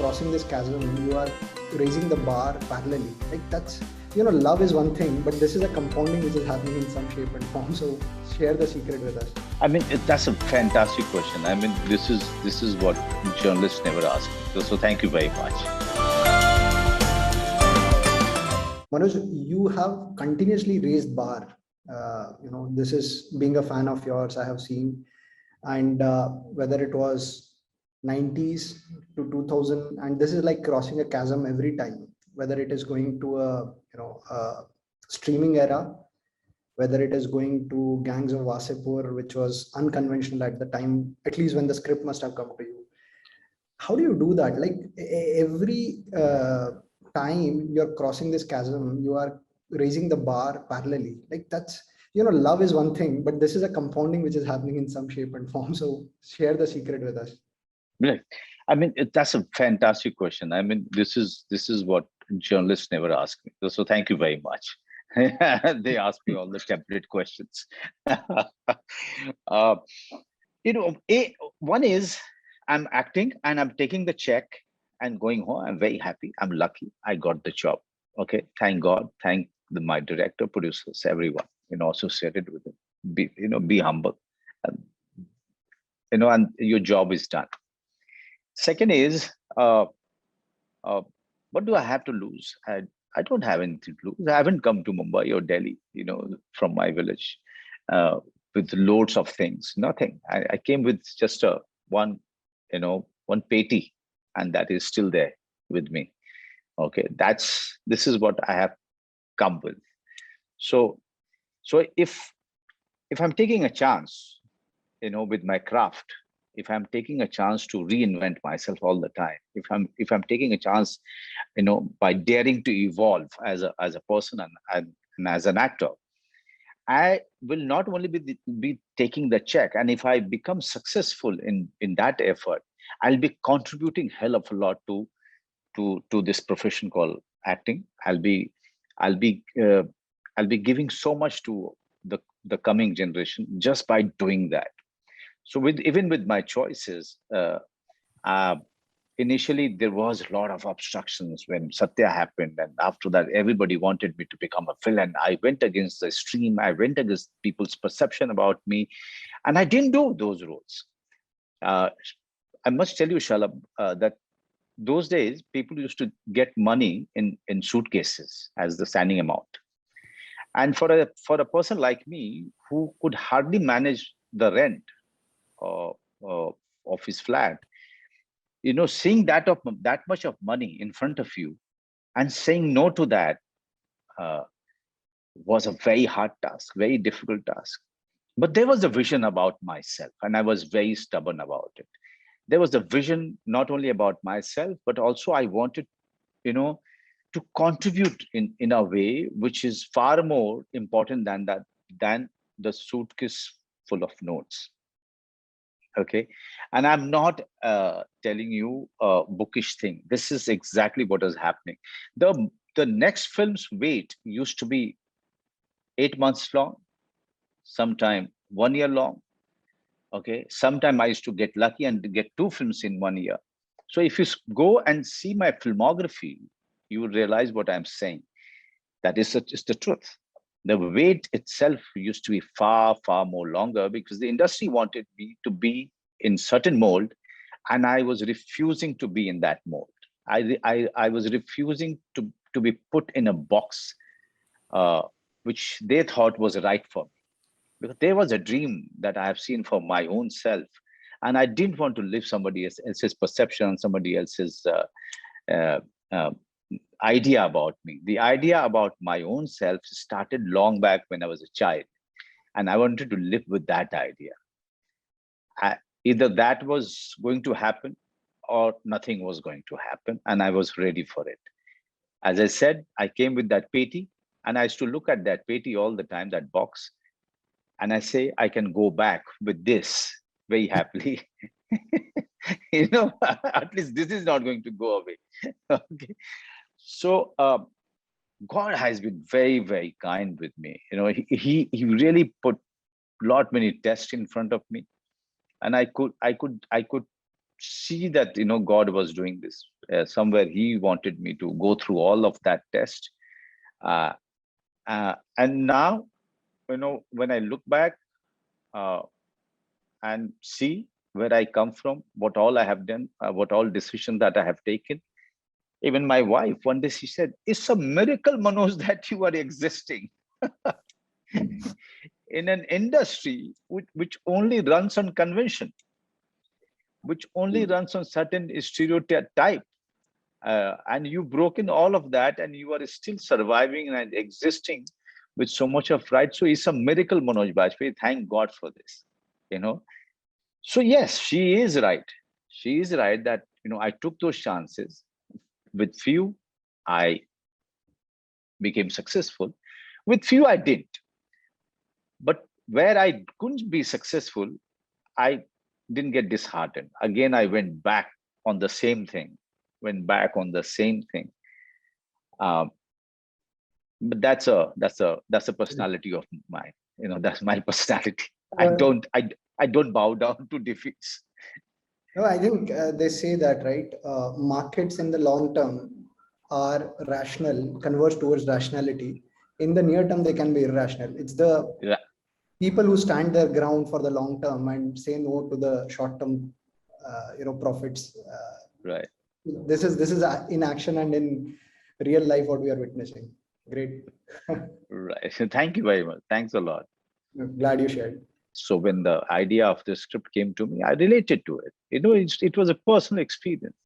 crossing this chasm, you are raising the bar parallelly. Like that's, love is one thing, but this is a compounding which is happening in some shape and form. So share the secret with us. I mean, that's a fantastic question. I mean, this is what journalists never ask. So thank you very much. Manoj, you have continuously raised bar. This is being a fan of yours, I have seen, and whether it was 90s to 2000, and this is like crossing a chasm every time, whether it is going to a streaming era, whether it is going to Gangs of Wasipur, which was unconventional at the time, at least when the script must have come to you. How do you do that? Like every time you're crossing this chasm, you are raising the bar parallelly. Like that's, love is one thing, but this is a compounding which is happening in some shape and form. So share the secret with us. Right. I mean, that's a fantastic question. I mean, this is what journalists never ask me. So thank you very much. They ask me all the template questions. One is I'm acting and I'm taking the check and going home. I'm very happy. I'm lucky. I got the job. Okay. Thank God. Thank my director, producers, everyone, associated with it. Be humble. And your job is done. Second is, what do I have to lose? I don't have anything to lose. I haven't come to Mumbai or Delhi, from my village with loads of things. Nothing. I came with just one peti, and that is still there with me. Okay, this is what I have come with. So if I'm taking a chance, with my craft, if I'm taking a chance to reinvent myself all the time, if I'm taking a chance, by daring to evolve as a person and as an actor, I will not only be taking the check, and if I become successful in that effort, I'll be contributing hell of a lot to this profession called acting. I'll be giving so much to the coming generation just by doing that. So even with my choices, initially there was a lot of obstructions when Satya happened, and after that everybody wanted me to become a villain. I went against the stream. I went against people's perception about me, and I didn't do those roles. I must tell you, Shalabh, that those days people used to get money in suitcases as the standing amount, and for a person like me who could hardly manage the rent of his flat, seeing that much of money in front of you and saying no to that was a very hard task, very difficult task. But there was a vision about myself, and I was very stubborn about it. There was a vision not only about myself, but also I wanted, to contribute in a way which is far more important than the suitcase full of notes. Okay, and I'm not telling you a bookish thing. This is exactly what is happening. The next film's wait used to be 8 months long, sometime 1 year long. Okay, sometime I used to get lucky and get 2 films in 1 year. So if you go and see my filmography, you will realize what I'm saying. That is the truth. The wait itself used to be far, far more longer because the industry wanted me to be in certain mold, and I was refusing to be in that mold. I was refusing to be put in a box, which they thought was right for me. Because there was a dream that I have seen for my own self, and I didn't want to live somebody else's perception, somebody else's idea about me. The idea about my own self started long back when I was a child, and I wanted to live with that idea. Either that was going to happen or nothing was going to happen, and I was ready for it. As I said, I came with that peti, and I used to look at that peti all the time, that box, and I say, I can go back with this very happily. At least this is not going to go away. Okay. So God has been very, very kind with me. He really put many tests in front of me, and I could see that, God was doing this. Somewhere He wanted me to go through all of that test. Uh, and now, when I look back uh, and see where I come from, what all I have done, what all decisions that I have taken. Even my wife, one day she said, "It's a miracle, Manoj, that you are existing in an industry which only runs on convention, which only runs on certain stereotype. And you've broken all of that, and you are still surviving and existing with so much of pride. So it's a miracle, Manoj Bajpayee. Thank God for this. You know. So yes, she is right. She is right that I took those chances. With few, I became successful. With few, I didn't. But where I couldn't be successful, I didn't get disheartened. Again, I went back on the same thing. Went back on the same thing. But that's a personality of mine. That's my personality. I Uh, don't bow down to defeats. no, I think they say that, right? Markets in the long term are rational, converge towards rationality. In the near term, they can be irrational. It's the Yeah, people who stand their ground for the long term and say no to the short term, profits. right. This is in action and in real life what we are witnessing. Great. Right. Thank you very much. Thanks a lot. Glad you shared. So when the idea of the script came to me, I related to it. It was a personal experience.